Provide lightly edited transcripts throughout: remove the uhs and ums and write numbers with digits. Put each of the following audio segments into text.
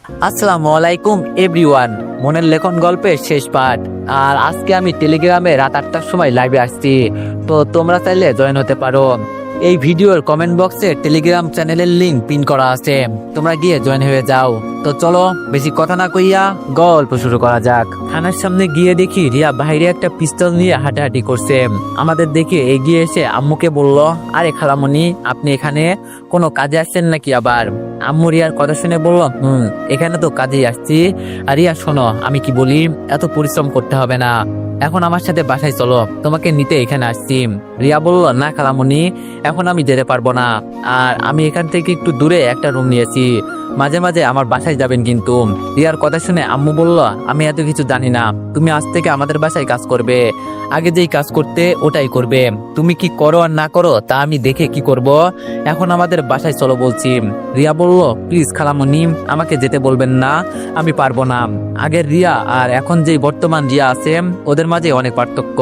আসসালামু আলাইকুম এভরিওয়ান। মনের লেখন গল্পের শেষ পার্ট। আর আজকে আমি টেলিগ্রামে রাত 8টার সময় লাইভে আসছি, তো তোমরা চাইলে জয়েন হতে পারো। এই ভিডিওর কমেন্ট বক্সে টেলিগ্রাম চ্যানেলের লিংক পিন করা আছে, তোমরা গিয়ে জয়েন হয়ে যাও। তো চলো বেশি কথা না কইয়া গল্প শুরু করা যাক। থানার সামনে গিয়ে দেখি রিয়া বাইরে একটা পিস্তল নিয়ে হাঁটাহাঁটি করছে। আমাদের দেখে এগিয়ে এসে আম্মুকে বলল, আরে খালামণি, আপনি এখানে কোনো কাজে আসছেন নাকি আবার? আম্মু রিয়ার কথা শুনে বলল, এখানে তো কাজেই আসছি। আর রিয়া শোনো, আমি কি বলি, এত পরিশ্রম করতে হবে না, এখন আমার সাথে বাসায় চলো, তোমাকে নিতে এখানে আসছি। রিয়া বলল, না খালামণি, এখন আমি যেতে পারবো না। আর আমি এখান থেকে একটু দূরে একটা রুম নিয়েছি, মাঝে মাঝে আমার বাসায় যাবেন কিন্তু। রিয়ার কথা শুনে আম্মু বলল, আমি এত কিছু জানি না, তুমি আজ থেকে আমাদের বাসায় কাজ করবে। আগে যেই কাজ করতে ওটাই করবে, তুমি কি করো আর না করো তা আমি দেখে কি করব। এখন আমাদের বাসায় চলো বলছি। রিয়া বলল, প্লিজ খালামণি, আমাকে যেতে বলবেন না, আমি পারবো না। আগের রিয়া আর এখন যেই বর্তমান রিয়া আছে, ওদের মাঝে অনেক পার্থক্য।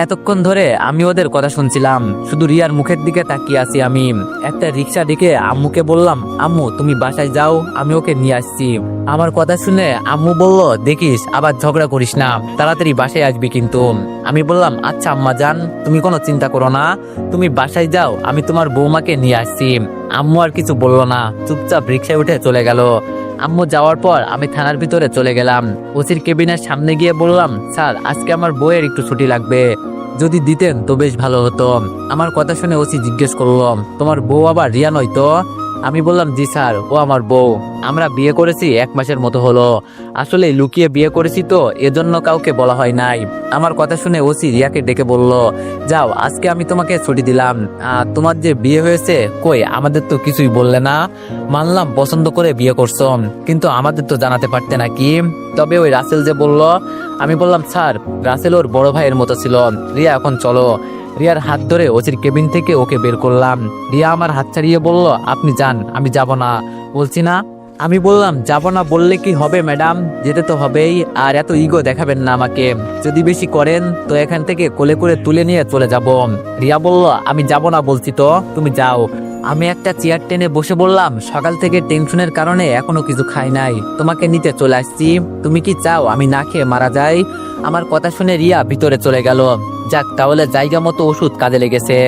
এতক্ষণ ধরে আমি ওদের কথা শুনছিলাম, শুধু রিয়ার মুখের দিকে তাকিয়ে আছি। আমি একটা রিক্সা ডেকে আম্মুকে বললাম, আম্মু তুমি বাসায় যাও, আমি ওকে নিয়ে আসছি। আমার কথা শুনে আম্মু বলল, দেখিস আবার ঝগড়া করিস না, তাড়াতাড়ি বাসায় আসবি কিন্তু। আমি বললাম, আচ্ছা আম্মা জান, তুমি কোনো চিন্তা করো না, তুমি বাসায় যাও, আমি তোমার বৌমাকে নিয়ে আসছি। আম্মু আর কিছু বললো না, চুপচাপ রিক্সায় উঠে চলে গেল। আম্মু যাওয়ার পর আমি থানার ভিতরে চলে গেলাম। ওসির কেবিনের সামনে গিয়ে বললাম, স্যার আজকে আমার বউয়ের একটু ছুটি লাগবে, যদি দিতেন তো বেশ ভালো হতো। আমার কথা শুনে ওসি জিজ্ঞেস করলো, তোমার বউ আবার রিয়া নয় তো? আমি বললাম, জি স্যার, ও আমার বউ, আমরা বিয়ে করেছি 1 মাসের মতো হলো। আসলে লুকিয়ে বিয়ে করেছি তো, এজন্য কাউকে বলা হয় নাই। আমার কথা শুনে ওসি রিয়াকে ডেকে বলল, যাও, আজকে আমি তোমাকে ছুটি দিলাম। তোমার যে বিয়ে হয়েছে, কই আমাদের তো কিছুই বললে না। মানলাম পছন্দ করে বিয়ে করছো, কিন্তু আমাদের তো জানাতে পারতে নাকি। তবে ওই রাসেল যে বলল। আমি বললাম, স্যার রাসেল ওর বড় ভাইয়ের মতো ছিল। রিয়া এখন চলো। রিয়ার হাত ধরে ওসির কেবিন থেকে ওকে বের করলাম। রিয়া আমার হাত ছাড়িয়ে বলল, আপনি যান, আমি যাব না। বলছি না। আমি বললাম, যাব না বললে কি হবে ম্যাডাম, যেতে তো হবেই। আর এত ইগো দেখাবেন না আমাকে, যদি বেশি করেন তো এখান থেকে কোলে করে তুলে নিয়ে চলে যাব। রিয়া বলল, আমি যাব না বলছি তো, তুমি যাও। আমি একটা চেয়ার টেনে বসে বললাম, সকাল থেকে টেনশনের কারণে এখনো কিছু খাই নাই, তোমাকে নিতে চলে আসছি। তুমি কি চাও আমি না খেয়ে মারা যাই? আমার কথা শুনে রিয়া ভিতরে চলে গেল। যাক, তাহলে জায়গা মতো ওষুধ কাজে লেগেছে।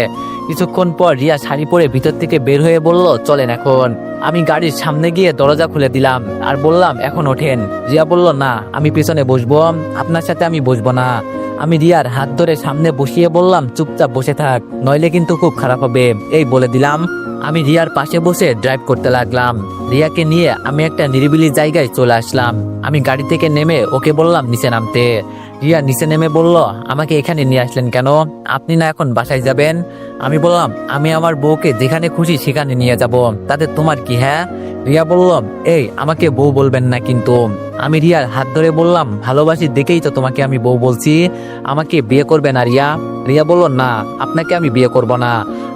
কিছুক্ষণ পর রিয়া শাড়ি পরে ভিতর থেকে বের হয়ে বলল, চলেন এখন। আমি গাড়ির সামনে গিয়ে দরজা খুলে দিলাম আর বললাম, এখন ওঠেন। রিয়া বলল, না, আমি পেছনে বসবো, আপনার সাথে আমি বসবো না। আমি রিয়ার হাত ধরে সামনে বসিয়ে বললাম, চুপচাপ বসে থাক, নইলে কিন্তু খুব খারাপ হবে, এই বলে দিলাম। আমি রিয়ার পাশে বসে ড্রাইভ করতে লাগলাম। রিয়াকে নিয়ে আমি একটা নিরিবিলি জায়গায় চলে আসলাম। আমি গাড়ি থেকে নেমে ওকে বললাম নিচে নামতে। রিয়া নিচে নেমে বলল, আমাকে এখানে নিয়ে আসলেন কেন? আপনি না এখন বাসায় যাবেন? আমি বললাম, আমি আমার বউকে যেখানে খুশি সেখানে নিয়ে যাব, তাতে তোমার কি? হ্যাঁ। রিয়া বলল, এই আমাকে বউ বলবেন না কিন্তু। আমি রিয়ার হাত ধরে বললাম, ভালোবাসি দেখেই তো তোমাকে আমি বউ বলছি, আমাকে বিয়ে করবে না রিয়া? রিয়া বলল, না, আপনাকে আমি বিয়ে করব না,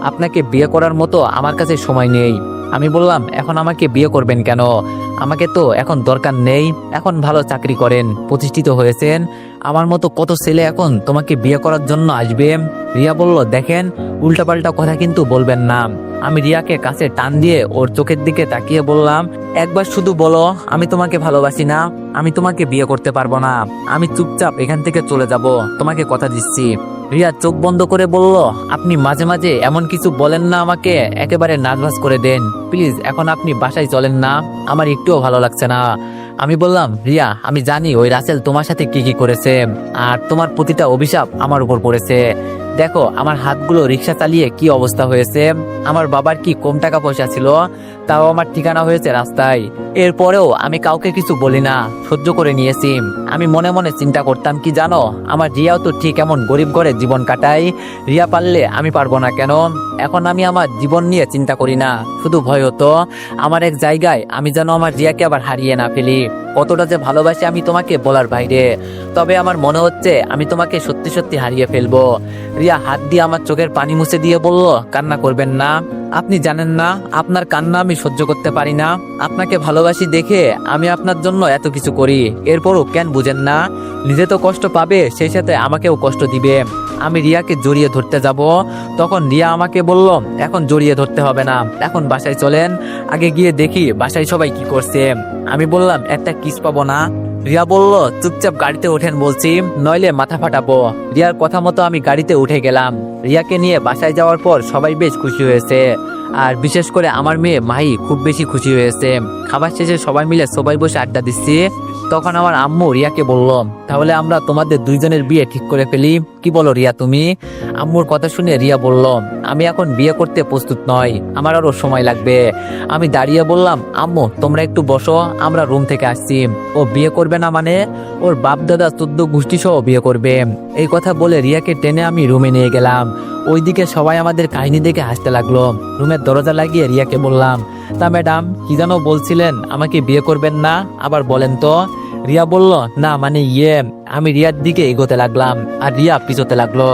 আপনাকে বিয়ে করার মতো আমার কাছে সময় নেই। আমি বললাম, এখন আমাকে বিয়ে করবেন কেন? আমাকে তো এখন দরকার নেই, এখন ভালো চাকরি করেন, প্রতিষ্ঠিত হয়েছেন, আমার মতো কত ছেলে এখন তোমাকে বিয়ে করার জন্য আসবে। রিয়া বলল, দেখেন, উল্টাপাল্টা কথা কিন্তু বলবেন না। আমি রিয়াকে কাছে টান দিয়ে ওর চোখের দিকে তাকিয়ে বললাম, একবার শুধু বলো আমি তোমাকে ভালোবাসি না, আমি তোমাকে বিয়ে করতে পারবো না, আমি চুপচাপ এখান থেকে চলে যাব, তোমাকে কথা দিচ্ছি। রিয়া চোখ বন্ধ করে বলল, আপনি মাঝে মাঝে এমন কিছু বলেন না, আমাকে একেবারে নার্ভাস করে দেন, প্লিজ এখন আপনি বাসায় চলেন না, আমার একটুও ভালো লাগছে না। আমি বললাম, রিয়া আমি জানি ওই রাসেল তোমার সাথে কি কি করেছে, আর তোমার প্রতিটা অভিশাপ আমার উপর পড়েছে। দেখো আমার হাতগুলো রিক্সা চালিয়ে কি অবস্থা হয়েছে, আমার বাবার কি কম টাকা পয়সা ছিল, তাও আমার ঠিকানা হয়েছে রাস্তায়। এরপরেও আমি কাউকে কিছু বলি না, সহ্য করে নিয়েছি। আমি মনে মনে চিন্তা করতাম কি জানো, আমার রিয়াও তো ঠিক এমন গরিব ঘরে জীবন কাটাই, রিয়া পারলে আমি পারবো না কেন? এখন আমি আমার জীবন নিয়ে চিন্তা করি না, শুধু ভয় হতো আমার এক জায়গায় আমি যেন আমার রিয়াকে আবার হারিয়ে না ফেলি। কতটা যে ভালোবাসি আমি তোমাকে বলার বাইরে, তবে আমার মনে হচ্ছে আমি তোমাকে সত্যি সত্যি হারিয়ে ফেলবো। রিয়া হাত দিয়ে আমার চোখের পানি মুছে দিয়ে বলল, কান্না করবেন না, আপনি জানেন না আপনার কান্না আমি সহ্য করতে পারি না, আপনাকে ভালোবাসি দেখে আমি আপনার জন্য এত কিছু করি, এরপরও কেন বুঝেন না? নিজে তো কষ্ট পাবে, সেই সাথে আমাকেও কষ্ট দিবে। আমি রিয়াকে জড়িয়ে ধরতে যাব, তখন রিয়া আমাকে বলল এখন জড়িয়ে ধরতে হবে না, এখন বাসায় চলেন, আগে গিয়ে দেখি বাসায় সবাই কি করছে। আমি বললাম একটা কিস পাবো না? রিয়া বলল চুপচাপ গাড়িতে ওঠেন বলছি, নইলে মাথা ফাটাবো। রিয়ার কথা মতো আমি গাড়িতে উঠে গেলাম। রিয়াকে নিয়ে বাসায় যাওয়ার পর সবাই বেশ খুশি হয়েছে, আর বিশেষ করে আমার মেয়ে মাহি খুব বেশি খুশি হয়েছে। খাবার শেষে সবাই মিলে সবাই বসে আড্ডা দিচ্ছি, তখন আমার আম্মু রিয়াকে বলল তাহলে আমরা তোমাদের দুইজনের বিয়ে ঠিক করে ফেলি, কি বলো রিয়া তুমি? আম্মুর কথা শুনে রিয়া বলল আমি এখন বিয়ে করতে প্রস্তুত নই, আমার আরো সময় লাগবে। আমি দাঁড়িয়ে বললাম আম্মু তোমরা একটু বসো, আমরা রুম থেকে আসছি। ও বিয়ে করবে না মানে? ওর বাপ দাদা 14 গোষ্ঠী সহ বিয়ে করবে। এই কথা বলে রিয়াকে টেনে আমি রুমে নিয়ে গেলাম। ওইদিকে সবাই আমাদের কাহিনী দেখে হাসতে লাগলো। রুমের দরজা লাগিয়ে রিয়াকে বললাম তা ম্যাডাম কি যেন বলছিলেন, আমাকে বিয়ে করবেন না, আবার বলেন তো? রিয়া বলল না মানে আমি রিয়ার দিকে এগোতে লাগলাম আর রিয়া পিছোতে লাগলো।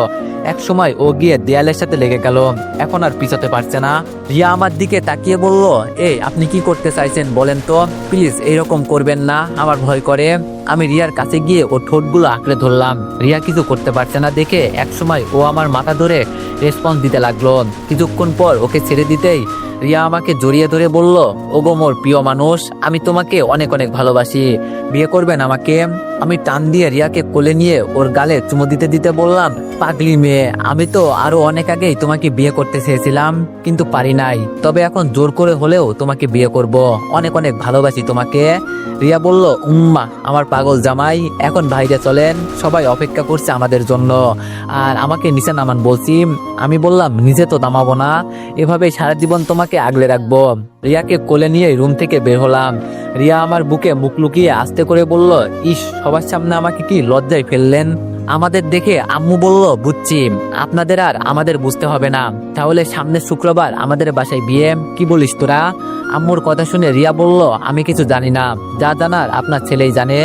এক সময় ও গিয়ে দেয়ালের সাথে লেগে গেল, এখন আর পিছোতে পারছে না। রিয়া আমার দিকে তাকিয়ে বলল এই আপনি কি করতে চাইছেন বলেন তো, প্লিজ এইরকম করবেন না, আমার ভয় করে। আমি রিয়ার কাছে গিয়ে ওর ঠোঁটগুলো আঁকড়ে ধরলাম। রিয়া কিছু করতে পারছে না দেখে এক সময় ও আমার মাথা ধরে রেসপন্স দিতে লাগলো। কিছুক্ষণ পর ওকে ছেড়ে দিতেই রিয়া আমাকে জড়িয়ে ধরে বলল ওগো মোর প্রিয় মানুষ, আমি তোমাকে অনেক অনেক ভালোবাসি, বিয়ে করবেন আমাকে? আমি টান দিয়ে রিয়াকে কোলে নিয়ে ওর গালে চুমু দিতে দিতে বললাম পাগলি মেয়ে, আমি তো আরো অনেক আগেই তোমাকে বিয়ে করতে চেয়েছিলাম কিন্তু পারি নাই, তবে এখন জোর করে হলেও তোমাকে বিয়ে করব, অনেক অনেক ভালোবাসি তোমাকে। রিয়া বলল উম্মা আমার পাগল জামাই, এখন বাইরে চলেন, সবাই অপেক্ষা করছে আমাদের জন্য, আর আমাকে নিচে নামান বলছি। আমি বললাম নিচে তো নামাবো না, এভাবে সারা জীবন তোমাকে আগলে রাখবো। রিয়াকে কোলে নিয়ে রুম থেকে বের হলাম। রিয়া আমার বুকে মুখ লুকিয়ে আস্তে করে বলল ইস সবার সামনে আমাকে কি লজ্জায় ফেললেন। আমাদের দেখে আম্মু বলল বুঝছি, আপনাদের আর আমাদের বুঝতে হবে না, তাহলে সামনের শুক্রবার আমাদের বাসায় বিয়ে, কি বলিস তোরা? আম্মুর কথা শুনে রিয়া বলল আমি কিছু জানি না, যা জানার আপনার ছেলেই জানে।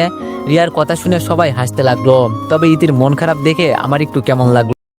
রিয়ার কথা শুনে সবাই হাসতে লাগলো, তবে ইতির মন খারাপ দেখে আমার একটু কেমন লাগলো।